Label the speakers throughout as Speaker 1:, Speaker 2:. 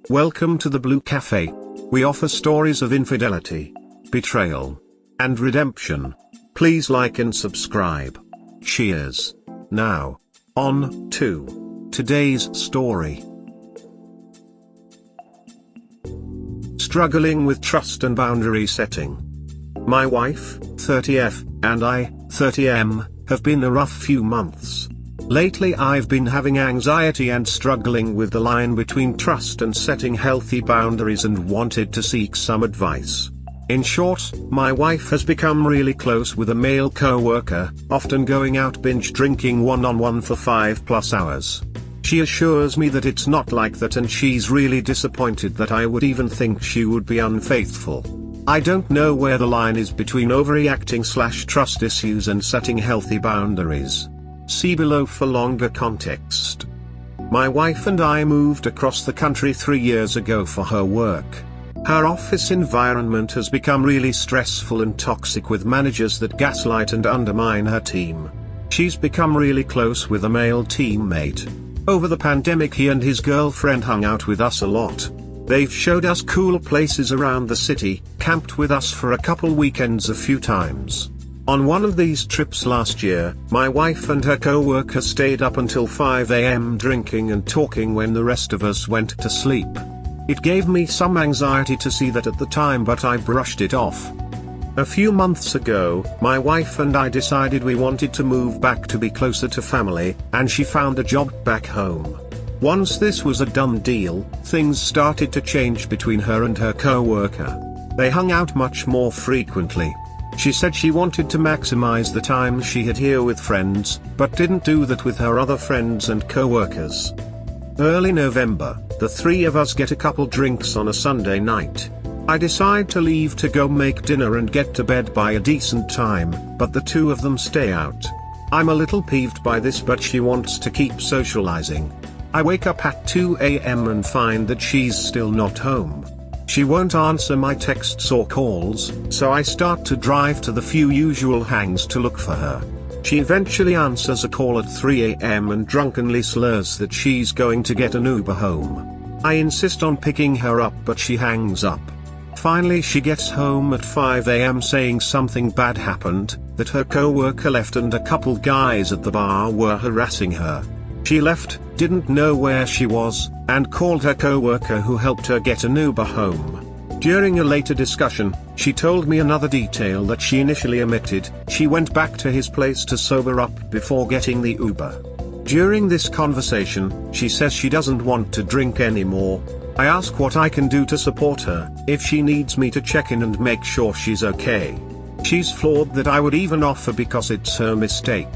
Speaker 1: Welcome to the Blue Cafe. We offer stories of infidelity, betrayal, and redemption. Please like and subscribe. Cheers. Now, on to today's story. Struggling with trust and boundary setting. My wife, 30F, and I, 30M, have been a rough few months. Lately I've been having anxiety and struggling with the line between trust and setting healthy boundaries and wanted to seek some advice. In short, my wife has become really close with a male coworker, often going out binge drinking one-on-one for 5+ hours. She assures me that it's not like that and she's really disappointed that I would even think she would be unfaithful. I don't know where the line is between overreacting/trust issues and setting healthy boundaries. See below for longer context. My wife and I moved across the country 3 years ago for her work. Her office environment has become really stressful and toxic with managers that gaslight and undermine her team. She's become really close with a male teammate. Over the pandemic he and his girlfriend hung out with us a lot. They've showed us cool places around the city, camped with us for a couple weekends a few times. On one of these trips last year, my wife and her coworker stayed up until 5 a.m. drinking and talking when the rest of us went to sleep. It gave me some anxiety to see that at the time, but I brushed it off. A few months ago, my wife and I decided we wanted to move back to be closer to family, and she found a job back home. Once this was a done deal, things started to change between her and her coworker. They hung out much more frequently. She said she wanted to maximize the time she had here with friends, but didn't do that with her other friends and coworkers. Early November, the three of us get a couple drinks on a Sunday night. I decide to leave to go make dinner and get to bed by a decent time, but the two of them stay out. I'm a little peeved by this, but she wants to keep socializing. I wake up at 2 a.m. and find that she's still not home. She won't answer my texts or calls, so I start to drive to the few usual hangs to look for her. She eventually answers a call at 3 a.m. and drunkenly slurs that she's going to get an Uber home. I insist on picking her up, but she hangs up. Finally she gets home at 5 a.m. saying something bad happened, that her coworker left and a couple guys at the bar were harassing her. She left, didn't know where she was, and called her coworker who helped her get an Uber home. During a later discussion, she told me another detail that she initially omitted. She went back to his place to sober up before getting the Uber. During this conversation, she says she doesn't want to drink anymore. I ask what I can do to support her, if she needs me to check in and make sure she's okay. She's floored that I would even offer because it's her mistake.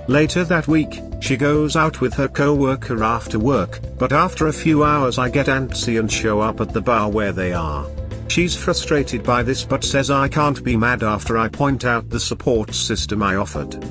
Speaker 1: Later that week, she goes out with her coworker after work, but after a few hours I get antsy and show up at the bar where they are. She's frustrated by this but says I can't be mad after I point out the support system I offered.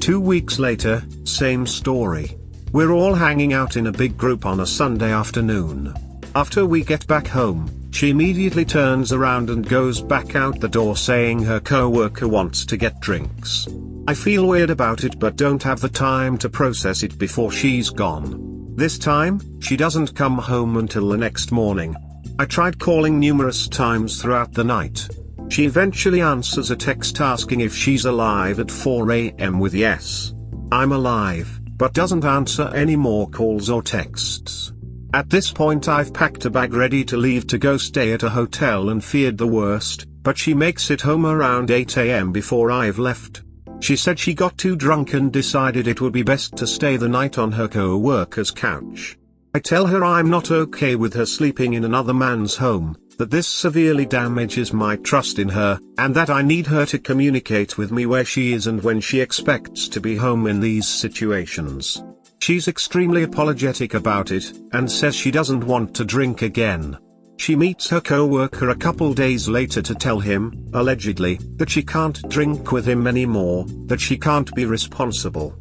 Speaker 1: 2 weeks later, same story. We're all hanging out in a big group on a Sunday afternoon. After we get back home, she immediately turns around and goes back out the door saying her coworker wants to get drinks. I feel weird about it but don't have the time to process it before she's gone. This time, she doesn't come home until the next morning. I tried calling numerous times throughout the night. She eventually answers a text asking if she's alive at 4 a.m. with yes. I'm alive, but doesn't answer any more calls or texts. At this point I've packed a bag ready to leave to go stay at a hotel and feared the worst, but she makes it home around 8 a.m. before I've left. She said she got too drunk and decided it would be best to stay the night on her co-worker's couch. I tell her I'm not okay with her sleeping in another man's home, that this severely damages my trust in her, and that I need her to communicate with me where she is and when she expects to be home in these situations. She's extremely apologetic about it, and says she doesn't want to drink again. She meets her coworker a couple days later to tell him, allegedly, that she can't drink with him anymore, that she can't be responsible.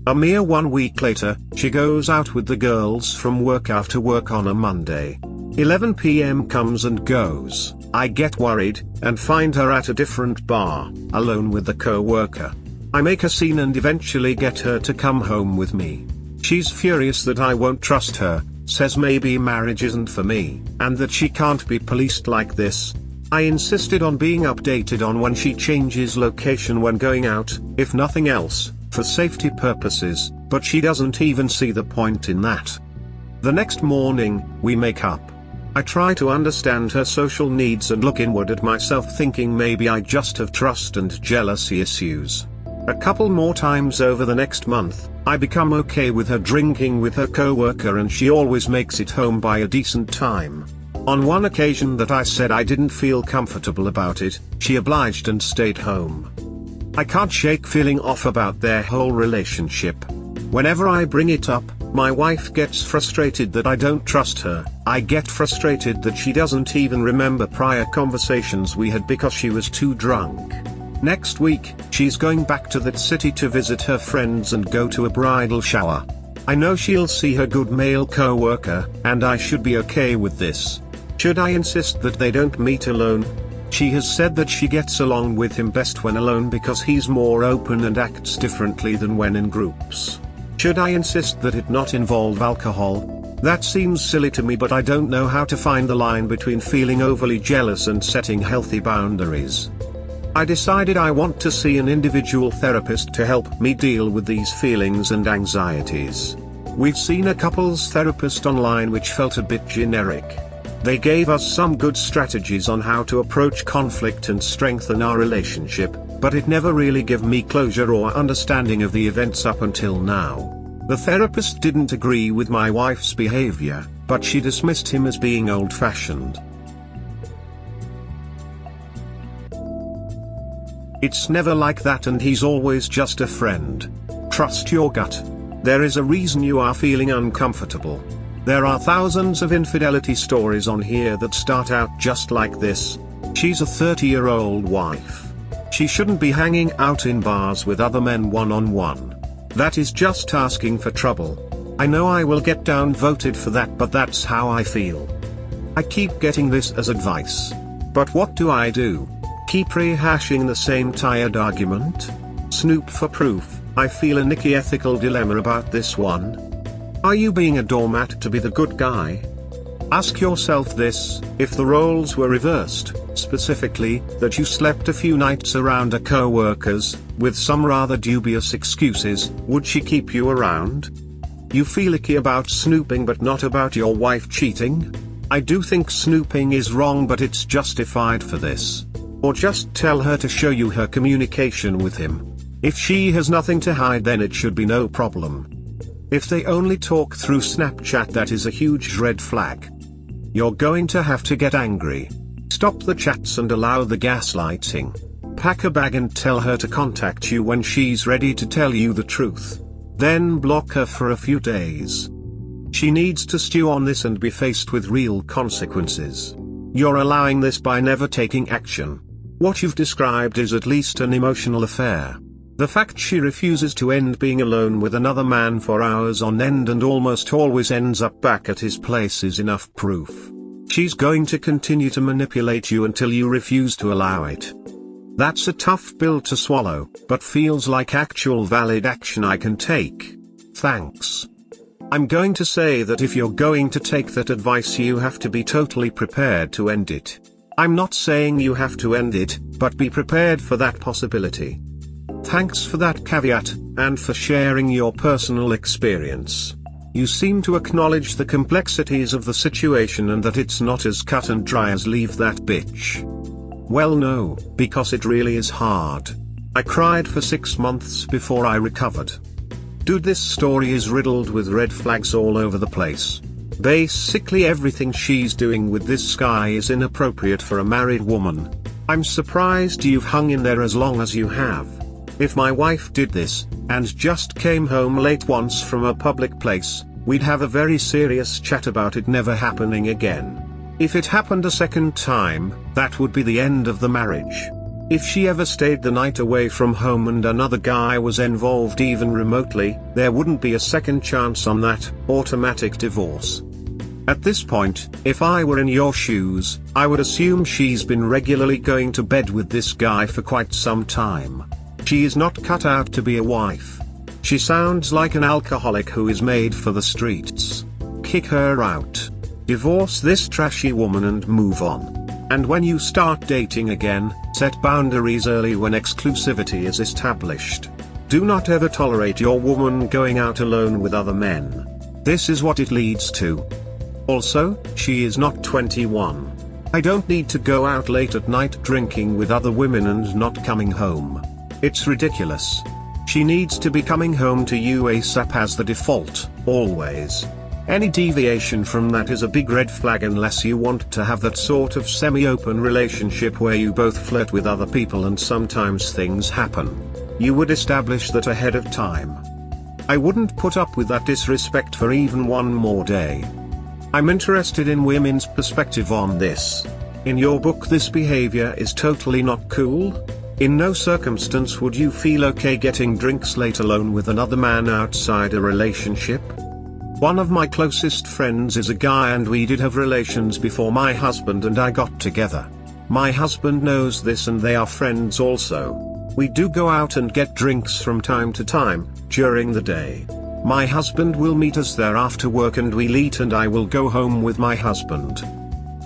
Speaker 1: A mere 1 week later, she goes out with the girls from work after work on a Monday. 11 p.m. comes and goes. I get worried, and find her at a different bar, alone with the coworker. I make a scene and eventually get her to come home with me. She's furious that I won't trust her, says maybe marriage isn't for me, and that she can't be policed like this. I insisted on being updated on when she changes location when going out, if nothing else, for safety purposes, but she doesn't even see the point in that. The next morning, we make up. I try to understand her social needs and look inward at myself, thinking maybe I just have trust and jealousy issues. A couple more times over the next month, I become okay with her drinking with her coworker, and she always makes it home by a decent time. On one occasion that I said I didn't feel comfortable about it, she obliged and stayed home. I can't shake feeling off about their whole relationship. Whenever I bring it up, my wife gets frustrated that I don't trust her. I get frustrated that she doesn't even remember prior conversations we had because she was too drunk. Next week, she's going back to that city to visit her friends and go to a bridal shower. I know she'll see her good male coworker, and I should be okay with this. Should I insist that they don't meet alone? She has said that she gets along with him best when alone because he's more open and acts differently than when in groups. Should I insist that it not involve alcohol? That seems silly to me, but I don't know how to find the line between feeling overly jealous and setting healthy boundaries. I decided I want to see an individual therapist to help me deal with these feelings and anxieties. We've seen a couples therapist online which felt a bit generic. They gave us some good strategies on how to approach conflict and strengthen our relationship, but it never really gave me closure or understanding of the events up until now. The therapist didn't agree with my wife's behavior, but she dismissed him as being old-fashioned. It's never like that, and he's always just a friend. Trust your gut. There is a reason you are feeling uncomfortable. There are thousands of infidelity stories on here that start out just like this. She's a 30-year-old wife. She shouldn't be hanging out in bars with other men one-on-one. That is just asking for trouble. I know I will get downvoted for that, but that's how I feel. I keep getting this as advice. But what do I do? Keep rehashing the same tired argument? Snoop for proof. I feel a nicky ethical dilemma about this one. Are you being a doormat to be the good guy? Ask yourself this: if the roles were reversed, specifically, that you slept a few nights around a coworker's, with some rather dubious excuses, would she keep you around? You feel icky about snooping but not about your wife cheating? I do think snooping is wrong, but it's justified for this. Or just tell her to show you her communication with him. If she has nothing to hide, then it should be no problem. If they only talk through Snapchat, that is a huge red flag. You're going to have to get angry. Stop the chats and allow the gaslighting. Pack a bag and tell her to contact you when she's ready to tell you the truth. Then block her for a few days. She needs to stew on this and be faced with real consequences. You're allowing this by never taking action. What you've described is at least an emotional affair. The fact she refuses to end being alone with another man for hours on end and almost always ends up back at his place is enough proof. She's going to continue to manipulate you until you refuse to allow it. That's a tough pill to swallow, but feels like actual valid action I can take. Thanks. I'm going to say that if you're going to take that advice, you have to be totally prepared to end it. I'm not saying you have to end it, but be prepared for that possibility. Thanks for that caveat, and for sharing your personal experience. You seem to acknowledge the complexities of the situation and that it's not as cut and dry as leave that bitch. Well, no, because it really is hard. I cried for 6 months before I recovered. Dude, this story is riddled with red flags all over the place. Basically everything she's doing with this guy is inappropriate for a married woman. I'm surprised you've hung in there as long as you have. If my wife did this, and just came home late once from a public place, we'd have a very serious chat about it never happening again. If it happened a second time, that would be the end of the marriage. If she ever stayed the night away from home and another guy was involved even remotely, there wouldn't be a second chance on that, automatic divorce. At this point, if I were in your shoes, I would assume she's been regularly going to bed with this guy for quite some time. She is not cut out to be a wife. She sounds like an alcoholic who is made for the streets. kick her out. Divorce this trashy woman and move on. And when you start dating again, set boundaries early when exclusivity is established. Do not ever tolerate your woman going out alone with other men. This is what it leads to. Also, she is not 21. I don't need to go out late at night drinking with other women and not coming home. It's ridiculous. She needs to be coming home to you ASAP as the default, always. Any deviation from that is a big red flag unless you want to have that sort of semi-open relationship where you both flirt with other people and sometimes things happen. You would establish that ahead of time. I wouldn't put up with that disrespect for even one more day. I'm interested in women's perspective on this. In your book, this behavior is totally not cool. In no circumstance would you feel okay getting drinks late alone with another man outside a relationship. One of my closest friends is a guy and we did have relations before my husband and I got together. My husband knows this and they are friends also. We do go out and get drinks from time to time, during the day. My husband will meet us there after work and we'll eat and I will go home with my husband.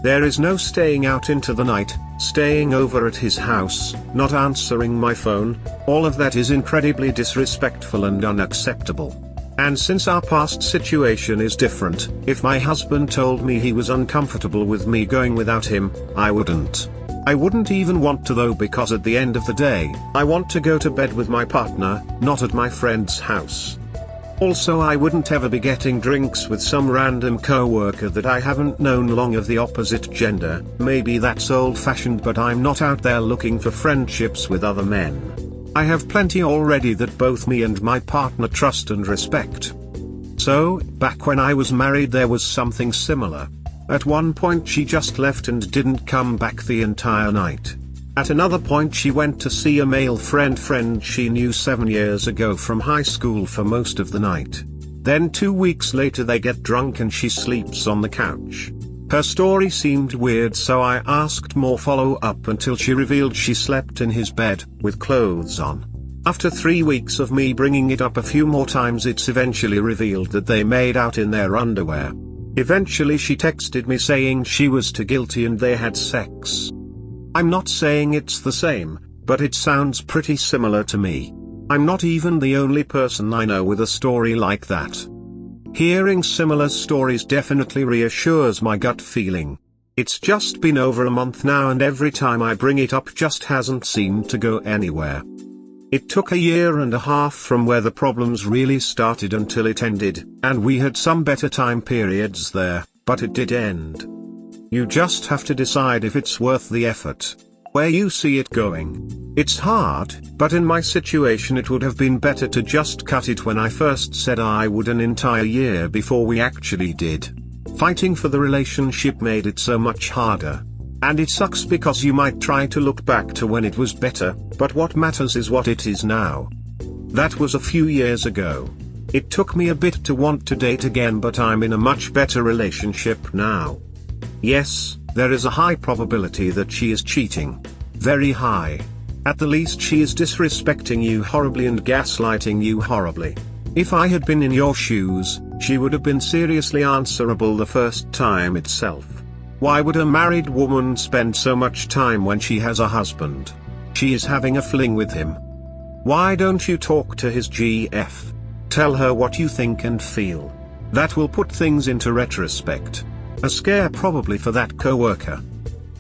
Speaker 1: There is no staying out into the night, staying over at his house, not answering my phone. All of that is incredibly disrespectful and unacceptable. And since our past situation is different, if my husband told me he was uncomfortable with me going without him, I wouldn't. I wouldn't even want to though, because at the end of the day, I want to go to bed with my partner, not at my friend's house. Also, I wouldn't ever be getting drinks with some random coworker that I haven't known long of the opposite gender. Maybe that's old-fashioned, but I'm not out there looking for friendships with other men. I have plenty already that both me and my partner trust and respect. So, back when I was married there was something similar. At one point she just left and didn't come back the entire night. At another point she went to see a male friend she knew 7 years ago from high school for most of the night. Then 2 weeks later they get drunk and she sleeps on the couch. Her story seemed weird, so I asked more follow-up until she revealed she slept in his bed, with clothes on. After 3 weeks of me bringing it up a few more times, it's eventually revealed that they made out in their underwear. Eventually she texted me saying she was too guilty and they had sex. I'm not saying it's the same, but it sounds pretty similar to me. I'm not even the only person I know with a story like that. Hearing similar stories definitely reassures my gut feeling. It's just been over a month now and every time I bring it up just hasn't seemed to go anywhere. It took a year and a half from where the problems really started until it ended, and we had some better time periods there, but it did end. You just have to decide if it's worth the effort. Where you see it going. It's hard, but in my situation it would have been better to just cut it when I first said I would an entire year before we actually did. Fighting for the relationship made it so much harder. And it sucks because you might try to look back to when it was better, but what matters is what it is now. That was a few years ago. It took me a bit to want to date again, but I'm in a much better relationship now. Yes, there is a high probability that she is cheating. Very high. At the least she is disrespecting you horribly and gaslighting you horribly. If I had been in your shoes, she would have been seriously answerable the first time itself. Why would a married woman spend so much time when she has a husband? She is having a fling with him. Why don't you talk to his GF? Tell her what you think and feel. That will put things into retrospect. A scare probably for that coworker.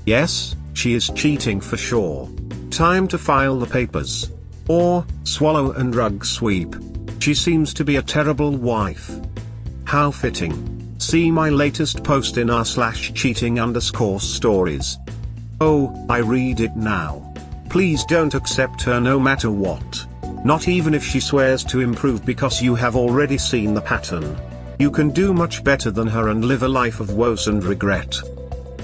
Speaker 1: Yes, she is cheating for sure. Time to file the papers. Or, swallow and rug sweep. She seems to be a terrible wife. How fitting. See my latest post in r/cheating_stories. Oh, I read it now. Please don't accept her no matter what. Not even if she swears to improve, because you have already seen the pattern. You can do much better than her and live a life of woes and regret.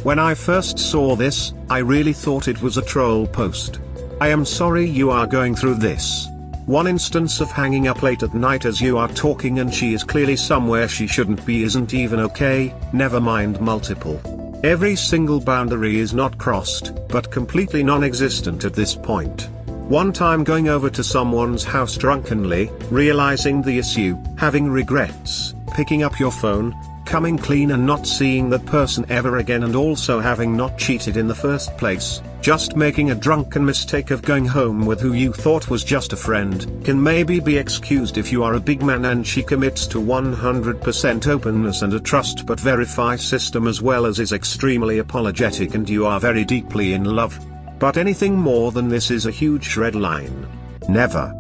Speaker 1: When I first saw this, I really thought it was a troll post. I am sorry you are going through this. One instance of hanging up late at night as you are talking and she is clearly somewhere she shouldn't be isn't even okay, never mind multiple. Every single boundary is not crossed, but completely non-existent at this point. One time going over to someone's house drunkenly, realizing the issue, having regrets, picking up your phone, coming clean and not seeing that person ever again, and also having not cheated in the first place, just making a drunken mistake of going home with who you thought was just a friend, can maybe be excused if you are a big man and she commits to 100% openness and a trust but verify system, as well as is extremely apologetic and you are very deeply in love. But anything more than this is a huge red line. Never.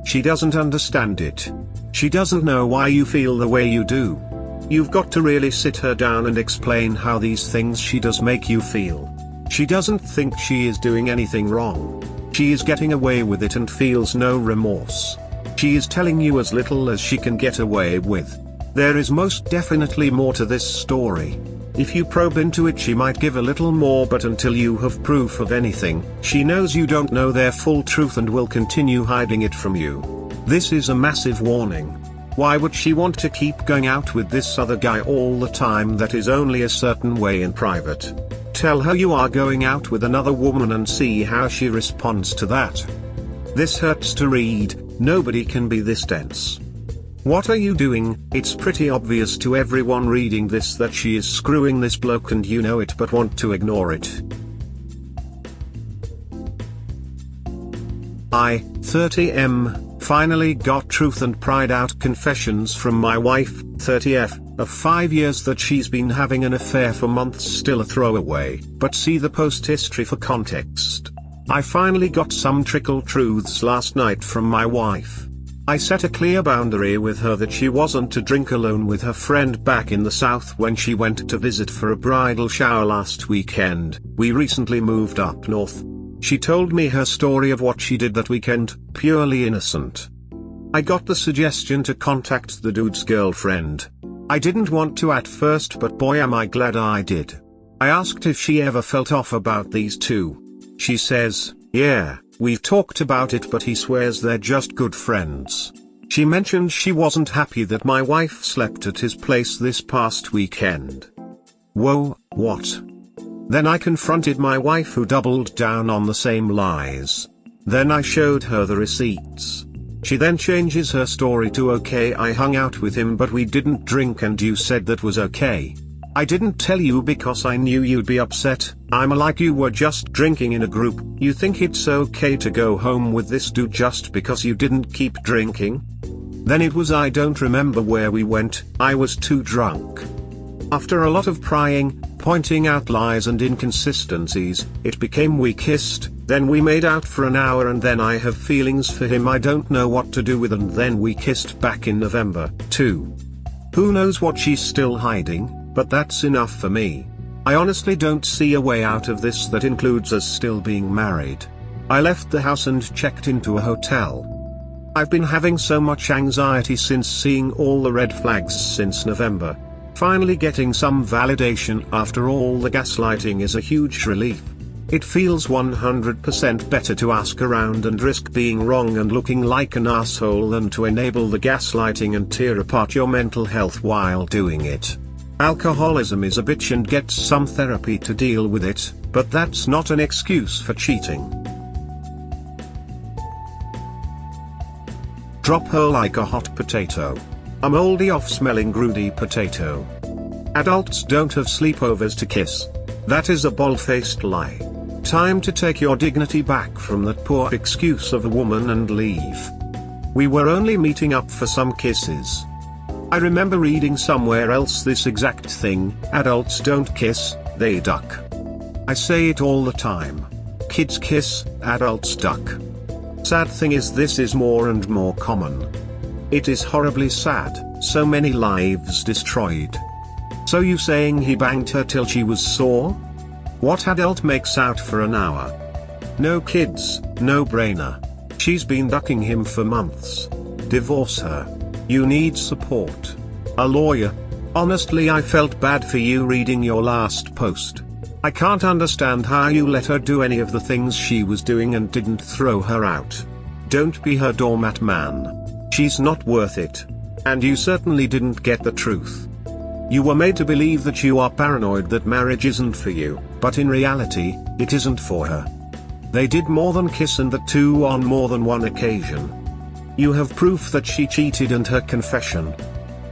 Speaker 1: She doesn't understand it. She doesn't know why you feel the way you do. You've got to really sit her down and explain how these things she does make you feel. She doesn't think she is doing anything wrong. She is getting away with it and feels no remorse. She is telling you as little as she can get away with. There is most definitely more to this story. If you probe into it, she might give a little more, but until you have proof of anything, she knows you don't know their full truth and will continue hiding it from you. This is a massive warning. Why would she want to keep going out with this other guy all the time? That is only a certain way in private. Tell her you are going out with another woman and see how she responds to that. This hurts to read. Nobody can be this dense. What are you doing? It's pretty obvious to everyone reading this that she is screwing this bloke and you know it but want to ignore it. I, 30M, finally got truth and pried out confessions from my wife, 30F, of 5 years that she's been having an affair for months. Still a throwaway, but see the post history for context. I finally got some trickle truths last night from my wife. I set a clear boundary with her that she wasn't to drink alone with her friend back in the south when she went to visit for a bridal shower last weekend. We recently moved up north. She told me her story of what she did that weekend, purely innocent. I got the suggestion to contact the dude's girlfriend. I didn't want to at first, but boy am I glad I did. I asked if she ever felt off about these two. She says, yeah, we've talked about it, but he swears they're just good friends. She mentioned she wasn't happy that my wife slept at his place this past weekend. Whoa, what? Then I confronted my wife, who doubled down on the same lies. Then I showed her the receipts. She then changes her story to okay, I hung out with him but we didn't drink and you said that was okay. I didn't tell you because I knew you'd be upset. I'm like, you were just drinking in a group. You think it's okay to go home with this dude just because you didn't keep drinking? Then it was, I don't remember where we went, I was too drunk. After a lot of prying, pointing out lies and inconsistencies, it became we kissed, then we made out for an hour and then I have feelings for him I don't know what to do with, and then we kissed back in November, too. Who knows what she's still hiding, but that's enough for me. I honestly don't see a way out of this that includes us still being married. I left the house and checked into a hotel. I've been having so much anxiety since seeing all the red flags since November. Finally getting some validation after all the gaslighting is a huge relief. It feels 100% better to ask around and risk being wrong and looking like an asshole than to enable the gaslighting and tear apart your mental health while doing it. Alcoholism is a bitch and gets some therapy to deal with it, but that's not an excuse for cheating. Drop her like a hot potato. A moldy off-smelling groody potato. Adults don't have sleepovers to kiss. That is a bald-faced lie. Time to take your dignity back from that poor excuse of a woman and leave. We were only meeting up for some kisses. I remember reading somewhere else this exact thing, adults don't kiss, they duck. I say it all the time. Kids kiss, adults duck. Sad thing is this is more and more common. It is horribly sad, so many lives destroyed. So you saying he banged her till she was sore? What adult makes out for an hour? No kids, no brainer. She's been ducking him for months. Divorce her. You need support. A lawyer. Honestly, I felt bad for you reading your last post. I can't understand how you let her do any of the things she was doing and didn't throw her out. Don't be her doormat, man. She's not worth it. And you certainly didn't get the truth. You were made to believe that you are paranoid that marriage isn't for you, but in reality, it isn't for her. They did more than kiss, and the two on more than one occasion. You have proof that she cheated and her confession.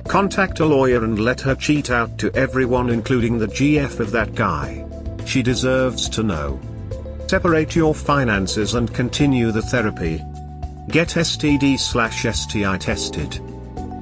Speaker 1: Contact a lawyer and let her cheat out to everyone, including the GF of that guy. She deserves to know. Separate your finances and continue the therapy. Get STD/STI tested.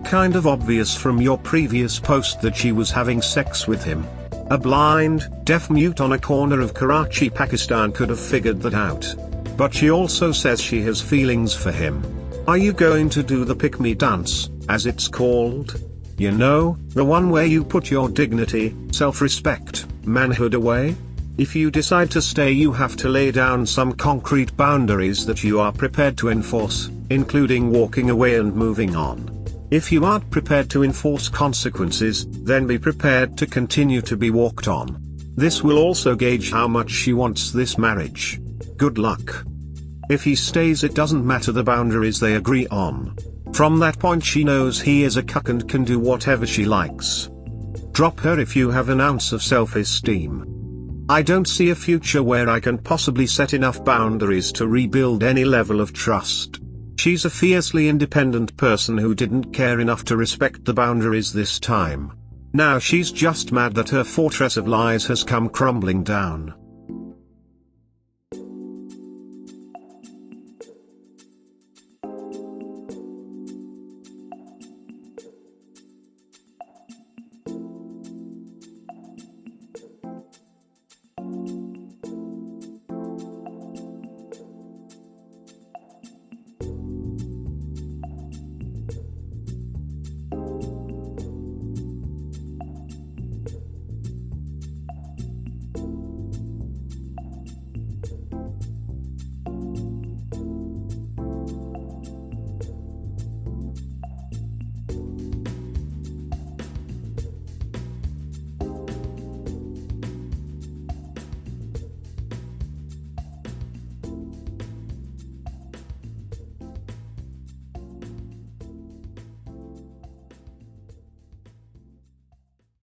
Speaker 1: Kind of obvious from your previous post that she was having sex with him. A blind, deaf mute on a corner of Karachi, Pakistan could have figured that out. But she also says she has feelings for him. Are you going to do the pick-me dance, as it's called? You know, the one where you put your dignity, self-respect, manhood away? If you decide to stay, you have to lay down some concrete boundaries that you are prepared to enforce, including walking away and moving on. If you aren't prepared to enforce consequences, then be prepared to continue to be walked on. This will also gauge how much she wants this marriage. Good luck. If he stays, it doesn't matter the boundaries they agree on. From that point she knows he is a cuck and can do whatever she likes. Drop her if you have an ounce of self-esteem. I don't see a future where I can possibly set enough boundaries to rebuild any level of trust. She's a fiercely independent person who didn't care enough to respect the boundaries this time. Now she's just mad that her fortress of lies has come crumbling down.